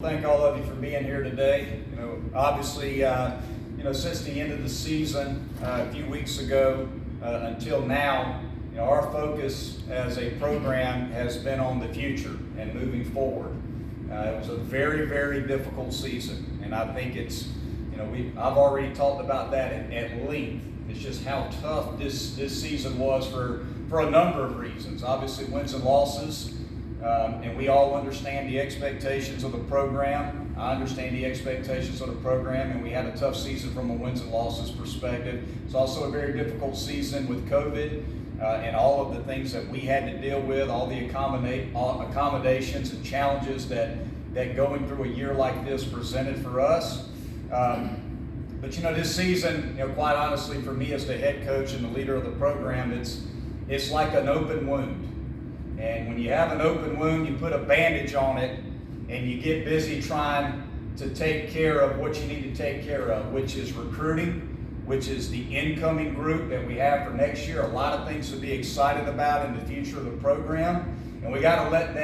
Thank all of you for being here today. Obviously, since the end of the season a few weeks ago until now, our focus as a program has been on the future and moving forward. It was a very, very difficult season, and I think I've already talked about that at length. It's just how tough this season was for a number of reasons. Obviously, wins and losses. And we all understand the expectations of the program. I understand the expectations of the program, and we had a tough season from a wins and losses perspective. It's also a very difficult season with COVID and all of the things that we had to deal with, all the accommodations and challenges that going through a year like this presented for us. But this season, quite honestly, for me as the head coach and the leader of the program, it's like an open wound. And when you have an open wound, you put a bandage on it and you get busy trying to take care of what you need to take care of, which is recruiting, which is the incoming group that we have for next year. A lot of things to be excited about in the future of the program. And we got to let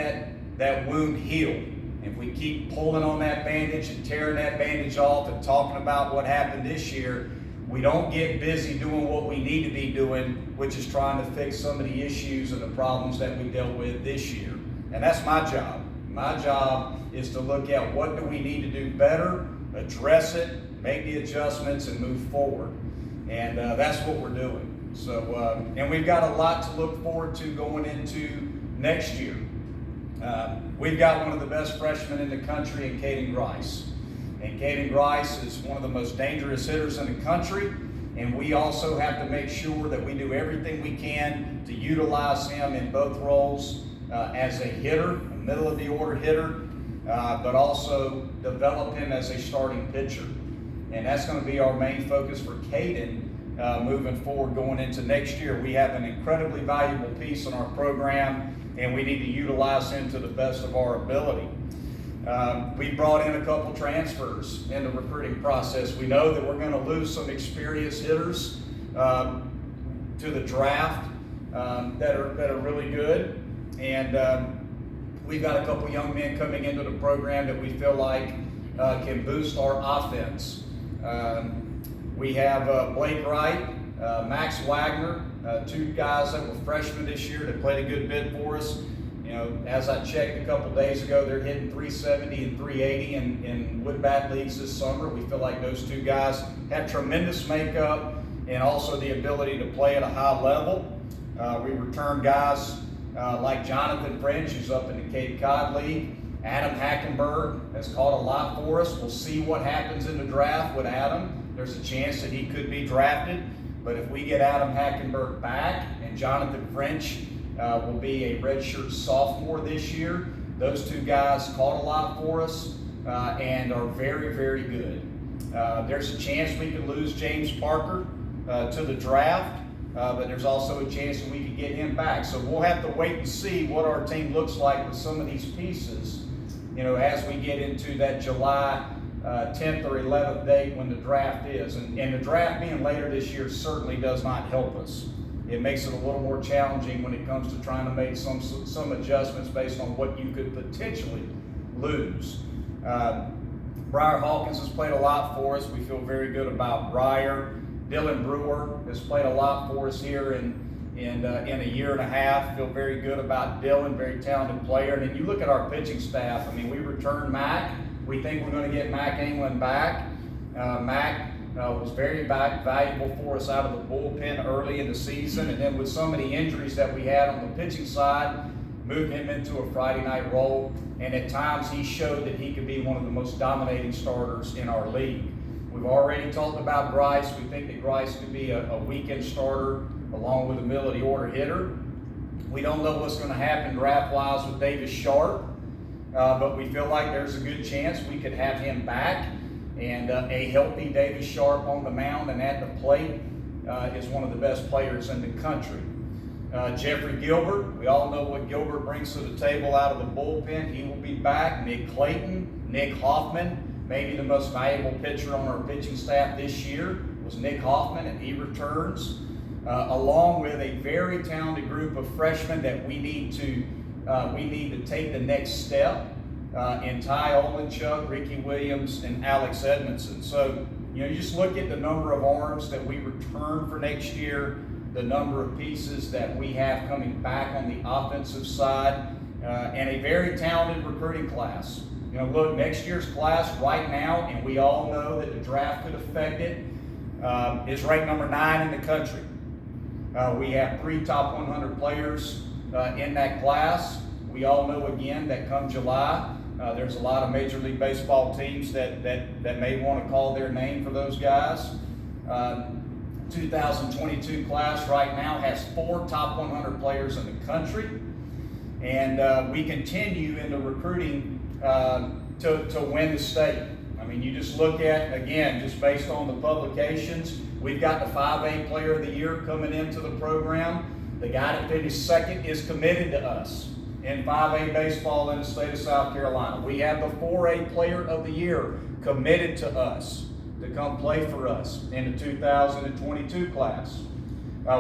that wound heal. If we keep pulling on that bandage and tearing that bandage off and talking about what happened this year, we don't get busy doing what we need to be doing, which is trying to fix some of the issues and the problems that we dealt with this year. And that's my job. My job is to look at what do we need to do better, address it, make the adjustments, and move forward. And that's what we're doing. So, and we've got a lot to look forward to going into next year. We've got one of the best freshmen in the country in Caden Grice. And Caden Grice is one of the most dangerous hitters in the country, and we also have to make sure that we do everything we can to utilize him in both roles as a hitter, a middle of the order hitter, but also develop him as a starting pitcher. And that's going to be our main focus for Caden moving forward going into next year. We have an incredibly valuable piece in our program, and we need to utilize him to the best of our ability. We brought in a couple transfers in the recruiting process. We know that we're going to lose some experienced hitters to the draft that are really good, and we've got a couple young men coming into the program that we feel like can boost our offense. We have Blake Wright, Max Wagner, two guys that were freshmen this year that played a good bit for us. As I checked a couple days ago, they're hitting 370 and 380 in wood bat leagues this summer. We feel like those two guys have tremendous makeup and also the ability to play at a high level. We return guys like Jonathan French, who's up in the Cape Cod League. Adam Hackenberg has caught a lot for us. We'll see what happens in the draft with Adam. There's a chance that he could be drafted, but if we get Adam Hackenberg back and Jonathan French will be a redshirt sophomore this year. Those two guys caught a lot for us and are very, very good. There's a chance we could lose James Parker to the draft, but there's also a chance that we could get him back. So we'll have to wait and see what our team looks like with some of these pieces, as we get into that July 10th or 11th date when the draft is. And the draft being later this year certainly does not help us. It makes it a little more challenging when it comes to trying to make some adjustments based on what you could potentially lose. Briar Hawkins has played a lot for us. We feel very good about Briar. Dylan Brewer has played a lot for us here in a year and a half. Feel very good about Dylan, very talented player. And then you look at our pitching staff. We returned Mac. We think we're going to get Mac England back. Mac was very valuable for us out of the bullpen early in the season, and then with so many injuries that we had on the pitching side, moved him into a Friday night role, and at times he showed that he could be one of the most dominating starters in our league. We've already talked about Grice. We think that Grice could be a weekend starter along with a middle of the order hitter. We don't know what's going to happen draft-wise with Davis Sharp, but we feel like there's a good chance we could have him back. And a healthy Davis Sharp on the mound and at the plate is one of the best players in the country. Jeffrey Gilbert, we all know what Gilbert brings to the table out of the bullpen. He will be back. Nick Clayton, Nick Hoffman, maybe the most valuable pitcher on our pitching staff this year was Nick Hoffman, and he returns, along with a very talented group of freshmen that we need to take the next step in Ty Olenchuk, Ricky Williams, and Alex Edmondson. So, you just look at the number of arms that we return for next year, the number of pieces that we have coming back on the offensive side, and a very talented recruiting class. Look, next year's class right now, and we all know that the draft could affect it, is ranked number 9 in the country. We have 3 top 100 players in that class. We all know again that come July, there's a lot of Major League Baseball teams that may want to call their name for those guys. 2022 class right now has 4 top 100 players in the country. And we continue in the recruiting to win the state. I mean, you just look at, again, just based on the publications, we've got the 5A Player of the Year coming into the program. The guy that finished second is committed to us in 5A baseball in the state of South Carolina. We have the 4A Player of the Year committed to us to come play for us in the 2022 class.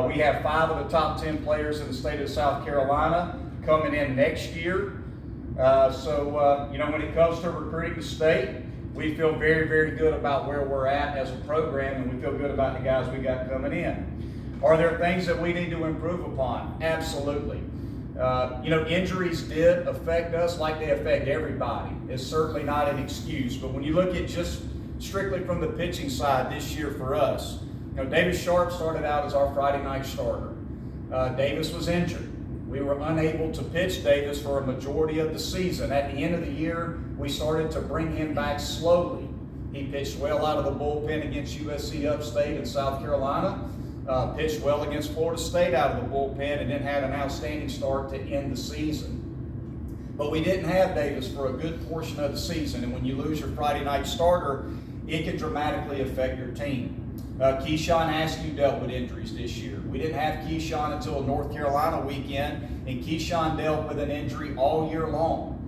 We have 5 of the top 10 players in the state of South Carolina coming in next year. So when it comes to recruiting the state, we feel very, very good about where we're at as a program, and we feel good about the guys we got coming in. Are there things that we need to improve upon? Absolutely. Injuries did affect us like they affect everybody. It's certainly not an excuse, but when you look at just strictly from the pitching side this year for us, Davis Sharp started out as our Friday night starter. Davis was injured. We were unable to pitch Davis for a majority of the season. At the end of the year, we started to bring him back slowly. He pitched well out of the bullpen against USC Upstate in South Carolina, pitched well against Florida State out of the bullpen, and then had an outstanding start to end the season. But we didn't have Davis for a good portion of the season, and when you lose your Friday night starter, it can dramatically affect your team. Keyshawn Askew dealt with injuries this year. We didn't have Keyshawn until a North Carolina weekend, and Keyshawn dealt with an injury all year long.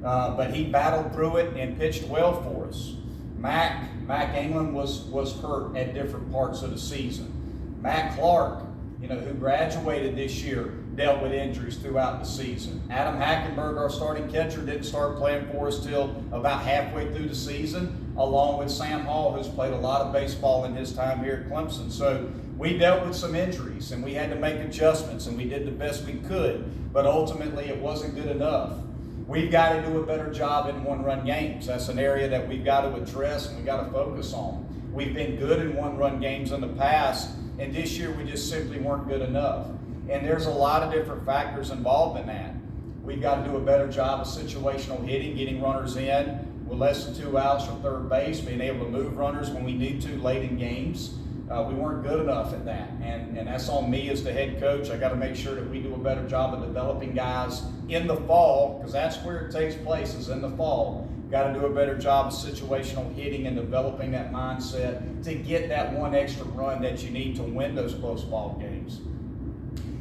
But he battled through it and pitched well for us. Mac England was hurt at different parts of the season. Matt Clark, who graduated this year, dealt with injuries throughout the season. Adam Hackenberg, our starting catcher, didn't start playing for us till about halfway through the season, along with Sam Hall, who's played a lot of baseball in his time here at Clemson. So we dealt with some injuries, and we had to make adjustments, and we did the best we could, but ultimately it wasn't good enough. We've got to do a better job in one-run games. That's an area that we've got to address and we've got to focus on. We've been good in one-run games in the past, and this year we just simply weren't good enough. And there's a lot of different factors involved in that. We've got to do a better job of situational hitting, getting runners in with less than 2 outs from third base, being able to move runners when we need to late in games. We weren't good enough at that, and that's on me as the head coach. I got to make sure that we do a better job of developing guys in the fall, because that's where it takes place, is in the fall. Got to do a better job of situational hitting and developing that mindset to get that one extra run that you need to win those close ball games.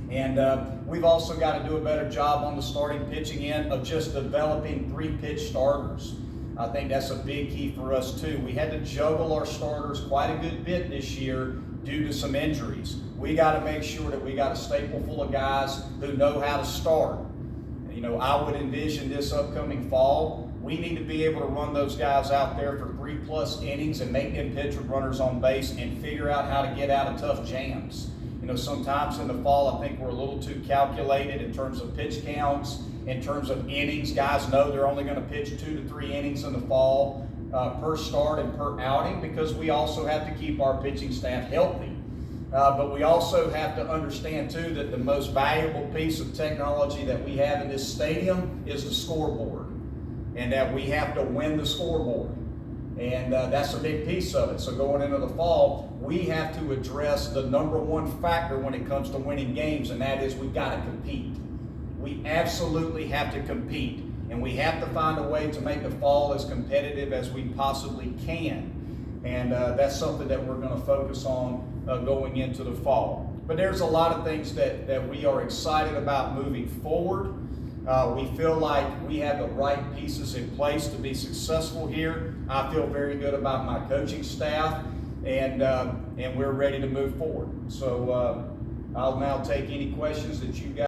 And we've also got to do a better job on the starting pitching end of just developing 3-pitch starters. I think that's a big key for us too. We had to juggle our starters quite a good bit this year due to some injuries. We got to make sure that we got a staple full of guys who know how to start. I would envision this upcoming fall, we need to be able to run those guys out there for 3+ innings and make them pitch with runners on base and figure out how to get out of tough jams. Sometimes in the fall, I think we're a little too calculated in terms of pitch counts, in terms of innings. Guys know they're only going to pitch 2 to 3 innings in the fall per start and per outing, because we also have to keep our pitching staff healthy. But we also have to understand too that the most valuable piece of technology that we have in this stadium is the scoreboard, and that we have to win the scoreboard. And that's a big piece of it. So going into the fall, we have to address the number one factor when it comes to winning games, and that is we've got to compete. We absolutely have to compete, and we have to find a way to make the fall as competitive as we possibly can. And that's something that we're going to focus on going into the fall. But there's a lot of things that we are excited about moving forward. We feel like we have the right pieces in place to be successful here. I feel very good about my coaching staff, and we're ready to move forward. So I'll now take any questions that you guys